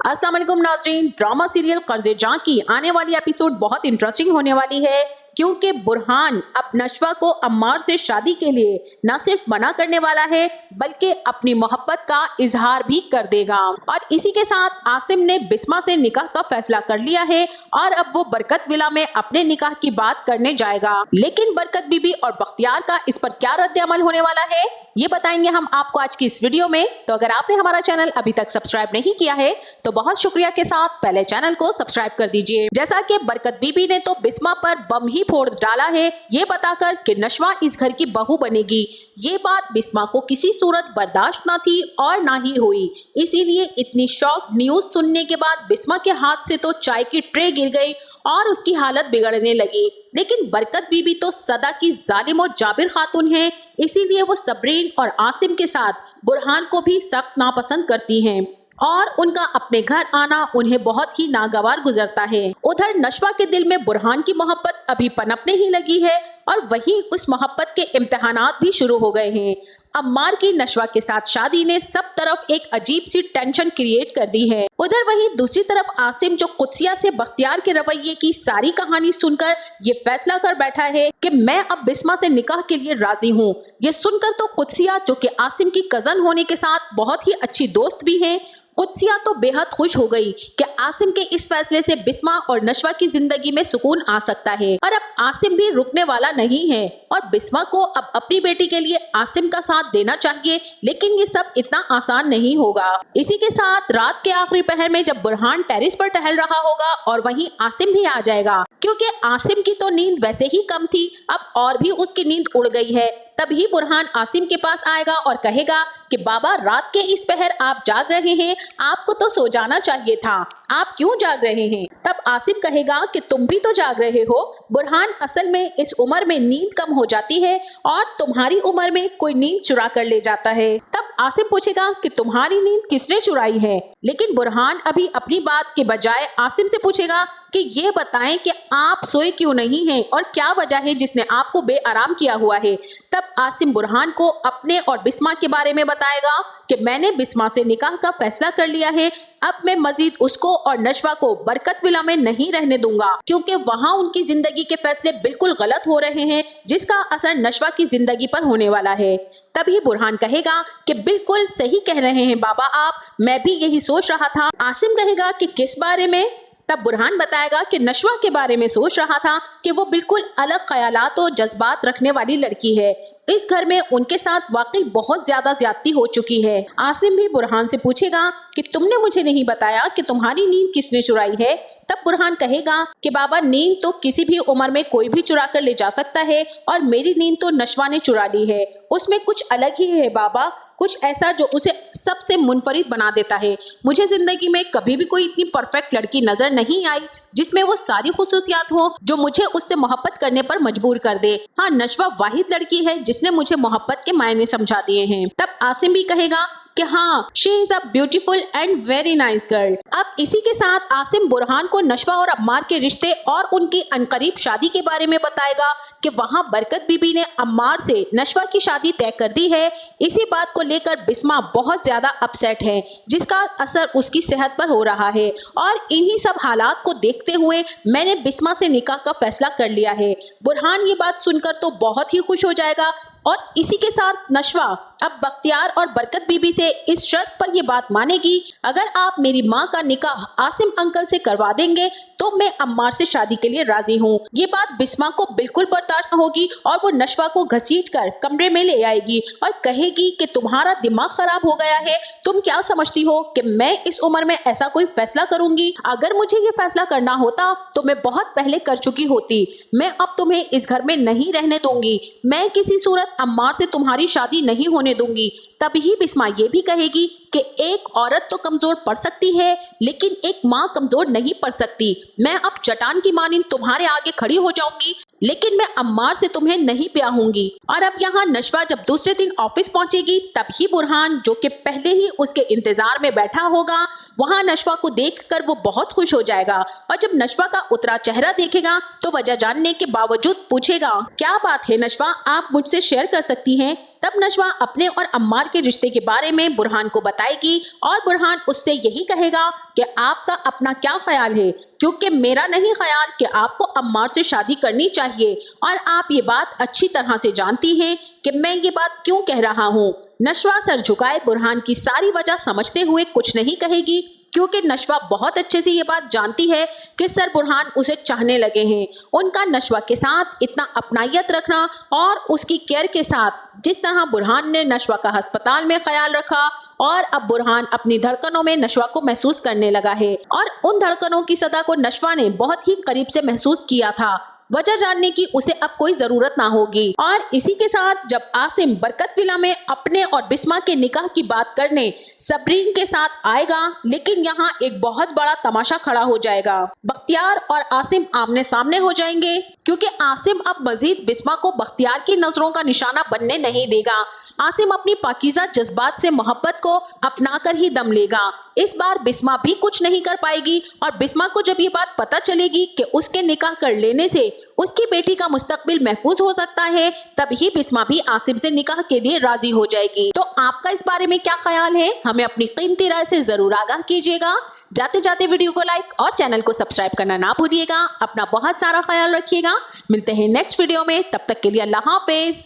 अस्सलाम वालेकुम नाज़रीन, ड्रामा सीरियल कर्ज़े जां की आने वाली एपिसोड बहुत इंटरेस्टिंग होने वाली है क्योंकि बुरहान अब नशवा को अम्मार से शादी के लिए न सिर्फ मना करने वाला है बल्कि अपनी मोहब्बत का इजहार भी कर देगा। और इसी के साथ आसिम ने बिस्मा से निकाह का फैसला कर लिया है और अब वो बरकत विला में अपने निकाह की बात करने जाएगा। लेकिन बरकत बीबी और बख्तियार का इस पर क्या रद्द अमल होने वाला है ये बताएंगे हम आपको आज की इस वीडियो में। तो अगर आपने हमारा चैनल अभी तक सब्सक्राइब नहीं किया है तो बहुत शुक्रिया के साथ पहले चैनल को सब्सक्राइब कर दीजिए। जैसा कि बरकत बीबी ने तो बिस्मा पर बम ही फोड़ डाला है ये बताकर कि नशवा इस घर की बहू बनेगी। ये बात बिस्मा को किसी सूरत बर्दाश्त ना थी और ना ही हुई, इसीलिए इतनी शॉक न्यूज सुनने के बाद बिस्मा के हाथ से तो चाय की ट्रे गिर गई और उसकी हालत बिगड़ने लगी। लेकिन बरकत बीबी तो सदा की जालिम और जाबिर खातून है, इसीलिए वो सबरीन और आसिम के साथ बुरहान को भी सख्त नापसंद करती हैं और उनका अपने घर आना उन्हें बहुत ही नागवार गुजरता है। उधर नशवा के दिल में बुरहान की मोहब्बत अभी पनपने ही लगी है और वहीं उस मोहब्बत के इम्तिहानात भी शुरू हो गए हैं। अम्मार की नशवा के साथ शादी ने सब तरफ एक अजीब सी टेंशन क्रिएट कर दी है। उधर वहीं दूसरी तरफ आसिम जो कुदसिया से बख्तियार के रवैये की सारी कहानी सुनकर ये फैसला कर बैठा है कि मैं अब बिस्मा से निकाह के लिए राजी हूँ। ये सुनकर तो कुदसिया जो कि आसिम की कजन होने के साथ बहुत ही अच्छी दोस्त भी है, कुदसिया तो बेहद खुश हो गई कि आसिम के इस फैसले से बिस्मा और नशवा की जिंदगी में सुकून आ सकता है और अब आसिम भी रुकने वाला नहीं है और बिस्मा को अब अपनी बेटी के लिए आसिम का साथ देना चाहिए। लेकिन ये सब इतना आसान नहीं होगा। इसी के साथ रात के आखिरी पहर में जब बुरहान टेरिस पर टहल रहा होगा और वहीं आसिम भी आ जाएगा, क्योंकि आसिम की तो नींद वैसे ही कम थी, अब और भी उसकी नींद उड़ गई है। तभी बुरहान आसिम के पास आएगा और कहेगा कि बाबा रात के इस पहर आप जाग रहे हैं, आपको तो सो जाना चाहिए था, आप क्यों जाग रहे हैं? तब आसिम कहेगा कि तुम भी तो जाग रहे हो। बुरहान असल में इस उम्र में नींद कम हो जाती है और तुम्हारी उम्र में कोई नींद चुरा कर ले जाता है। तब आसिम पूछेगा कि तुम्हारी नींद किसने चुराई है? लेकिन बुरहान अभी अपनी बात के बजाय आसिम से पूछेगा कि ये बताएं कि आप सोए क्यों नहीं हैं और क्या वजह है जिसने आपको बेआराम किया हुआ है। तब आसिम बुरहान को अपने और बिस्मा के बारे में बताएगा कि मैंने बिस्मा से निकाह का फैसला कर लिया है, अब मैं मजीद उसको और नशवा को बरकत विला में नहीं रहने दूंगा क्योंकि वहाँ उनकी जिंदगी के फैसले बिल्कुल गलत हो रहे हैं जिसका असर नशवा की जिंदगी पर होने वाला है। तभी बुरहान कहेगा कि बिल्कुल सही कह रहे हैं बाबा आप, मैं भी यही सोच रहा था। आसिम कहेगा कि किस बारे में? तब बुरहान बताएगा कि नशवा के बारे में सोच रहा था कि वो बिल्कुल अलग ख्यालात और जज्बात रखने वाली लड़की है, इस घर में उनके साथ वाकई बहुत ज्यादा ज्यादती हो चुकी है। आसिम भी बुरहान से पूछेगा कि तुमने मुझे नहीं बताया कि तुम्हारी नींद किसने चुराई है। तब बुरहान कहेगा कि बाबा नींद तो किसी भी उम्र में कोई भी चुरा कर ले जा सकता है और मेरी नींद तो नशवा ने चुरा ली है, उसमें कुछ अलग ही है बाबा, कुछ ऐसा जो उसे सबसे मुनफरिद बना देता है। मुझे जिंदगी में कभी भी कोई इतनी परफेक्ट लड़की नजर नहीं आई जिसमें वो सारी खुसूसियात हो जो मुझे उससे मोहब्बत करने पर मजबूर कर दे। हाँ, नशवा वाहिद लड़की है जिसने मुझे मोहब्बत के मायने समझा दिए हैं। तब आसिम भी कहेगा कि हाँ, she is a beautiful and very nice girl. अब इसी के साथ आसिम बुरहान को नशवा और अम्मार के रिश्ते और उनकी अनकरीब शादी के बारे में बताएगा कि वहाँ बरकत बीबी ने अम्मार से नशवा की शादी तय कर दी है। इसी बात को लेकर बिस्मा बहुत ज्यादा अपसेट है जिसका असर उसकी सेहत पर हो रहा है और इन्हीं सब हालात को देखते हुए मैंने बिस्मा से निकाह का फैसला कर लिया है। बुरहान ये बात सुनकर तो बहुत ही खुश हो जाएगा और इसी के साथ नशवा अब बख्तियार और बरकत बीबी से इस शर्त पर यह बात मानेगी, अगर आप मेरी माँ का निकाह आसिम अंकल से करवा देंगे तो मैं अम्मार से शादी के लिए राजी हूँ। ये बात बिस्मा को बिल्कुल बर्दाश्त न होगी और वो नशवा को घसीट कर कमरे में ले आएगी और कहेगी कि तुम्हारा दिमाग खराब हो गया है, तुम क्या समझती हो कि मैं इस उम्र में ऐसा कोई फैसला करूंगी? अगर मुझे ये फैसला करना होता तो मैं बहुत पहले कर चुकी होती। मैं अब तुम्हें इस घर में नहीं रहने दूंगी, मैं किसी सूरत अम्मार से तुम्हारी शादी नहीं होने दूंगी। तभी बिस्मा ये भी कहेगी कि एक औरत तो कमजोर पड़ सकती है लेकिन एक माँ कमजोर नहीं पड़ सकती। मैं अब चट्टान की मानिंद तुम्हारे आगे खड़ी हो जाऊंगी लेकिन मैं अम्मार से तुम्हें नहीं ब्याहूंगी। और अब यहाँ नशवा जब दूसरे दिन ऑफिस पहुंचेगी तभी बुरहान जो कि पहले ही उसके इंतजार में बैठा होगा वहाँ नशवा को देखकर वो बहुत खुश हो जाएगा और जब नशवा का उतरा चेहरा देखेगा तो वजह जानने के बावजूद पूछेगा क्या बात है नशवा, आप मुझसे शेयर कर सकती हैं। तब नशवा अपने और अम्मार अम्मार के रिश्ते के बारे में बुरहान को बताएगी और बुरहान उससे यही कहेगा कि आपका अपना क्या ख्याल है, क्योंकि मेरा नहीं ख्याल कि आपको अम्मार से शादी करनी चाहिए और आप ये बात अच्छी तरह से जानती हैं कि मैं ये बात क्यों कह रहा हूँ। नशवा सर झुकाए बुरहान की सारी वजह समझते हुए कुछ नहीं कहेगी, क्योंकि नशवा बहुत अच्छे से ये बात जानती है कि सर बुरहान उसे चाहने लगे हैं। उनका नशवा के साथ इतना अपनायत रखना और उसकी केयर के साथ जिस तरह बुरहान ने नशवा का अस्पताल में ख्याल रखा और अब बुरहान अपनी धड़कनों में नशवा को महसूस करने लगा है और उन धड़कनों की सदा को नशवा ने बहुत ही करीब से महसूस किया था। वजह जानने की उसे अब कोई जरूरत ना होगी। और इसी के साथ जब आसिम बरकत विला में अपने और बिस्मा के निकाह की बात करने सबरीन के साथ आएगा, लेकिन यहाँ एक बहुत बड़ा तमाशा खड़ा हो जाएगा। बख्तियार और आसिम आमने सामने हो जाएंगे, क्योंकि आसिम अब मजीद बिस्मा को बख्तियार की नजरों का निशाना बनने नहीं देगा। आसिम अपनी पाकीज़ा जज्बात से मोहब्बत को अपना कर ही दम लेगा। इस बार बिस्मा भी कुछ नहीं कर पाएगी और बिस्मा को जब ये बात पता चलेगी कि उसके निकाह कर लेने से उसकी बेटी का मुस्तकबिल महफूज हो सकता है, तभी बिस्मा भी आसिम से निकाह के लिए राजी हो जाएगी। तो आपका इस बारे में क्या ख्याल है, हमें अपनी कीमती राय से जरूर आगाह कीजिएगा। जाते जाते वीडियो को लाइक और चैनल को सब्सक्राइब करना ना भूलिएगा। अपना बहुत सारा ख्याल रखिएगा। मिलते हैं नेक्स्ट वीडियो में, तब तक के लिए अल्लाह हाफिज।